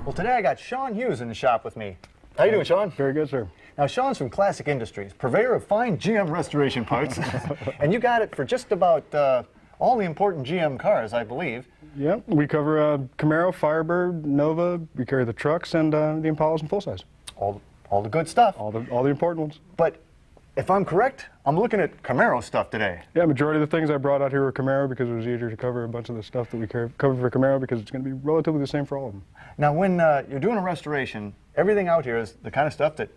Well, today I got Sean Hughes in the shop with me. How you doing, Sean? Very good, sir. Now, Sean's from Classic Industries, purveyor of fine GM restoration parts, and you got it for just about all the important GM cars, I believe. Yeah, we cover Camaro, Firebird, Nova. We carry the trucks and the Impalas and full size. All the good stuff. All the important ones. But if I'm correct, I'm looking at Camaro stuff today. Yeah, majority of the things I brought out here were Camaro because it was easier to cover a bunch of the stuff that we cover for Camaro because it's going to be relatively the same for all of them. Now, when you're doing a restoration, everything out here is the kind of stuff that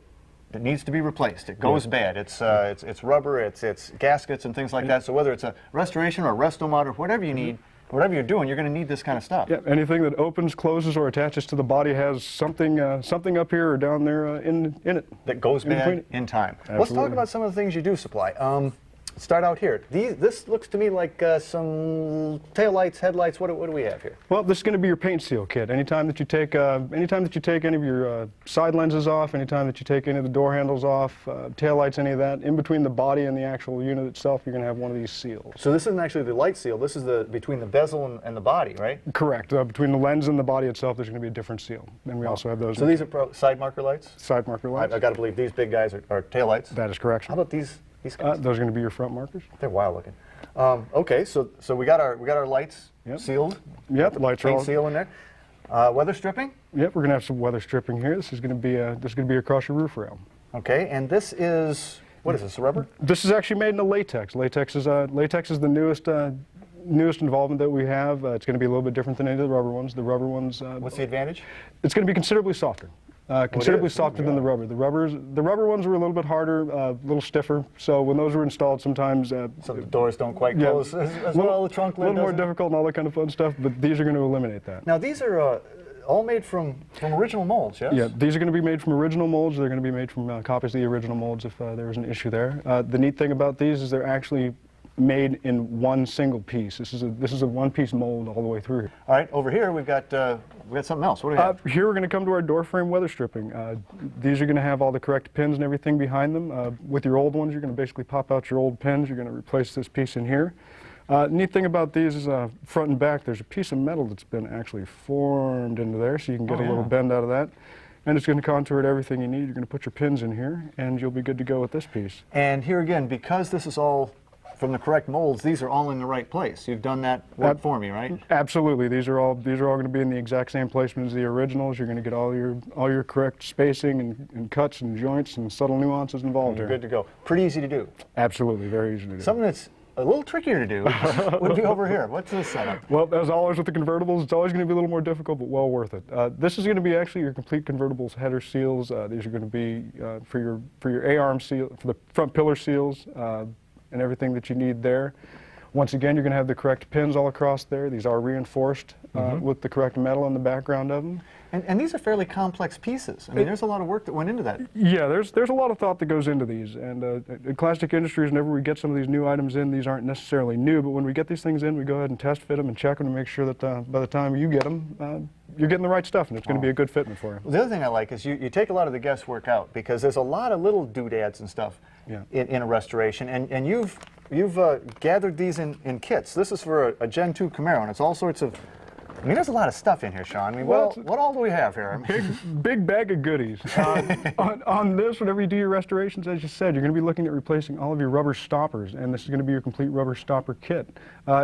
needs to be replaced. It goes bad. It's rubber, it's gaskets and things like that. So whether it's a restoration or a resto-mod or whatever you need, whatever you're doing, you're going to need this kind of stuff. Yeah, anything that opens, closes, or attaches to the body has something something up here or down there in it. That goes bad in time. Absolutely. Let's talk about some of the things you do supply. Start out here. This looks to me like some taillights, headlights. What do we have here? Well, this is going to be your paint seal kit. Anytime that you take any of your side lenses off, anytime that you take any of the door handles off, taillights, any of that, in between the body and the actual unit itself, you're going to have one of these seals. So this isn't actually the light seal. This is between the bezel and the body, right? Correct. Between the lens and the body itself, there's going to be a different seal. And we also have those. So these are side marker lights? Side marker lights. I've got to believe these big guys are taillights. That is correct. How about these guys? Those are going to be your front markers. They're wild looking. Okay, so we got our lights sealed. Yep, lights are all seal in there. Weather stripping. Yep, we're going to have some weather stripping here. This is going to be across your roof rail. Okay, and this is what is this? Rubber? This is actually made in latex. Latex is the newest involvement that we have. It's going to be a little bit different than any of the rubber ones. The rubber ones. What's the advantage? It's going to be considerably softer. Considerably softer than the rubber. The rubber ones were a little bit harder, a little stiffer. So when those were installed, sometimes so the doors don't quite close as well. The trunk lid. A little more difficult and all that kind of fun stuff. But these are going to eliminate that. Now these are all made from original molds, yes? Yeah, these are going to be made from original molds. They're going to be made from copies of the original molds if there was an issue there. The neat thing about these is they're actually made in one single piece. This is a one-piece mold all the way through. All right, over here we've got something else. What do we have? Here we're going to come to our door frame weather stripping. These are going to have all the correct pins and everything behind them. With your old ones, you're going to basically pop out your old pins. You're going to replace this piece in here. Neat thing about these is front and back, there's a piece of metal that's been actually formed into there, so you can get a little bend out of that. And it's going to contour everything you need. You're going to put your pins in here, and you'll be good to go with this piece. And here again, because this is all from the correct molds, these are all in the right place. You've done that work for me, right? Absolutely. These are all going to be in the exact same placement as the originals. You're going to get all your correct spacing and cuts and joints and subtle nuances involved here. Good to go. Pretty easy to do. Absolutely, very easy to do. Something that's a little trickier to do would be over here. What's this setup? Well, as always with the convertibles, it's always going to be a little more difficult, but well worth it. This is going to be actually your complete convertibles header seals. These are going to be for your A-arm seal, for the front pillar seals. And everything that you need there. Once again, you're going to have the correct pins all across there. These are reinforced with the correct metal in the background of them. And these are fairly complex pieces. I mean, there's a lot of work that went into that. Yeah, there's a lot of thought that goes into these. And in Classic Industries, whenever we get some of these new items in, these aren't necessarily new, but when we get these things in, we go ahead and test fit them and check them to make sure that by the time you get them, you're getting the right stuff, and it's going to be a good fitment for you. Well, the other thing I like is you take a lot of the guesswork out, because there's a lot of little doodads and stuff in a restoration, and you've gathered these in kits. This is for a Gen 2 Camaro, and it's all sorts of, I mean, there's a lot of stuff in here, Sean. I mean, what all do we have here? Big bag of goodies. On this, whenever you do your restorations, as you said, you're going to be looking at replacing all of your rubber stoppers, and this is going to be your complete rubber stopper kit.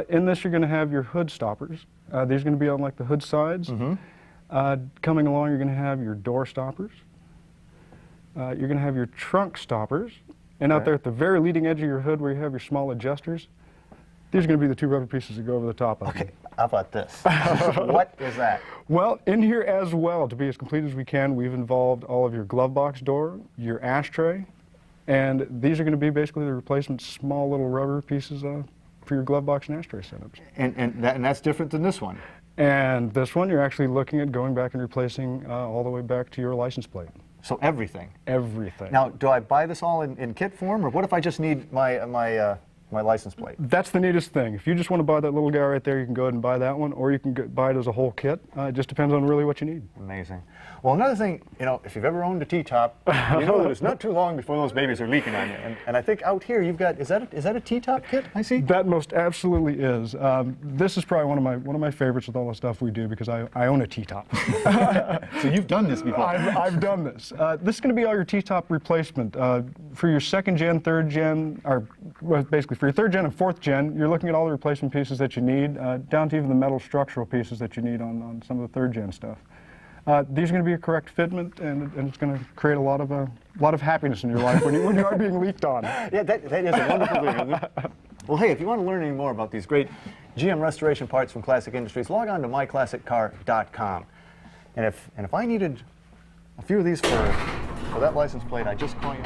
In this, you're going to have your hood stoppers. These are going to be on like the hood sides. Coming along, you're going to have your door stoppers. You're going to have your trunk stoppers. And out there at the very leading edge of your hood where you have your small adjusters, these are going to be the two rubber pieces that go over the top of them. Okay, how about this? What is that? Well, in here as well, to be as complete as we can, we've involved all of your glove box door, your ashtray, and these are going to be basically the replacement small little rubber pieces for your glove box and ashtray setups. And that's different than this one? And this one, you're actually looking at going back and replacing all the way back to your license plate. So everything? Everything. Now, do I buy this all in kit form, or what if I just need my my license plate. That's the neatest thing. If you just want to buy that little guy right there, you can go ahead and buy that one, or you can buy it as a whole kit. It just depends on really what you need. Amazing. Well, another thing, you know, if you've ever owned a T-top, you know that it's not too long before those babies are leaking on you. And I think out here you've got, is that a T-top kit I see? That most absolutely is. This is probably one of my favorites with all the stuff we do because I own a T-top. So you've done this before. I've done this. This is going to be all your T-top replacement. For your 2nd gen, 3rd gen, or well, basically for your 3rd gen and 4th gen, you're looking at all the replacement pieces that you need, down to even the metal structural pieces that you need on some of the 3rd gen stuff. These are going to be a correct fitment, and it's going to create a lot of happiness in your life when you are being leaked on. Yeah, that is a wonderful thing, isn't it? Well, hey, if you want to learn any more about these great GM restoration parts from Classic Industries, log on to myclassiccar.com. And if I needed a few of these for that license plate I just call you.